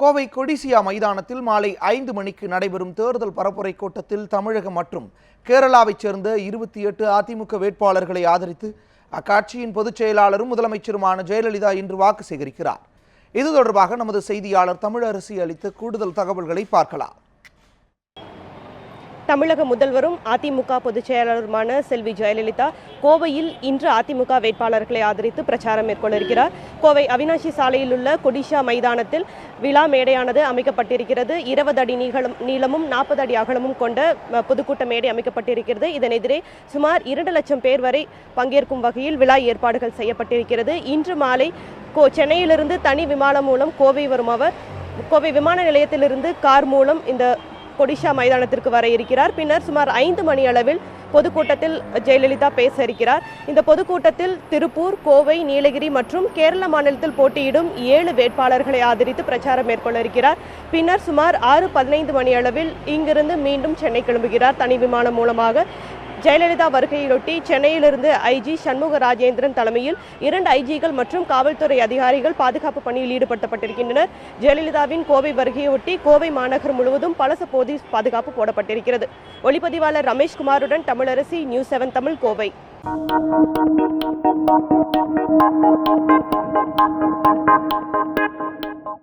கோவை கொடிசியா மைதானத்தில் மாலை 5 மணிக்கு நடைபெறும் தேர்தல் பரப்புரை கூட்டத்தில் தமிழகம் மற்றும் கேரளாவைச் சேர்ந்த 28 அதிமுக வேட்பாளர்களை ஆதரித்து அக்கட்சியின் பொதுச் செயலாளரும் முதலமைச்சருமான ஜெயலலிதா இன்று வாக்கு சேகரிக்கிறார். இது தொடர்பாக நமது செய்தியாளர் தமிழரசி அளித்த கூடுதல் தகவல்களை பார்க்கலாம். தமிழக முதல்வரும் அதிமுக பொதுச் செயலாளருமான செல்வி ஜெயலலிதா கோவையில் இன்று அதிமுக வேட்பாளர்களை ஆதரித்து பிரச்சாரம் மேற்கொள்ள இருக்கிறார். கோவை அவினாசி சாலையில் உள்ள கொடிஷா மைதானத்தில் விழா மேடையானது அமைக்கப்பட்டிருக்கிறது. 20 அடி நீளமும் 40 அடி அகலமும் கொண்ட பொதுக்கூட்ட மேடை அமைக்கப்பட்டிருக்கிறது. இதன் எதிரே சுமார் 2 லட்சம் பேர் வரை பங்கேற்கும் வகையில் விழா ஏற்பாடுகள் செய்யப்பட்டிருக்கிறது. இன்று மாலை சென்னையிலிருந்து தனி விமானம் மூலம் கோவை வரும் அவர் கோவை விமான நிலையத்திலிருந்து கார் மூலம் இந்த கொடிஷா மைதானத்திற்கு வர இருக்கிறார். பின்னர் சுமார் 5 மணி அளவில் பொதுக்கூட்டத்தில் ஜெயலலிதா பேச இருக்கிறார். இந்த பொதுக்கூட்டத்தில் திருப்பூர், கோவை, நீலகிரி மற்றும் கேரள மாநிலத்தில் போட்டியிடும் 7 வேட்பாளர்களை ஆதரித்து பிரச்சாரம் மேற்கொள்ள இருக்கிறார். பின்னர் சுமார் 6:15 மணி அளவில் இங்கிருந்து மீண்டும் சென்னை கிளம்புகிறார். தனி விமானம் மூலமாக ஜெயலலிதா வருகையொட்டி சென்னையிலிருந்து ஐஜி சண்முக ராஜேந்திரன் தலைமையில் 2 ஐஜிகள் மற்றும் காவல்துறை அதிகாரிகள் பாதுகாப்பு பணியில் ஈடுபடுத்தப்பட்டிருக்கின்றனர். ஜெயலலிதாவின் கோவை வருகையொட்டி கோவை மாநகர் முழுவதும் பலத்த போலீஸ் பாதுகாப்பு போடப்பட்டிருக்கிறது. ஒளிப்பதிவாளர் ரமேஷ்குமாருடன் தமிழரசி, நியூஸ் 7 தமிழ், கோவை.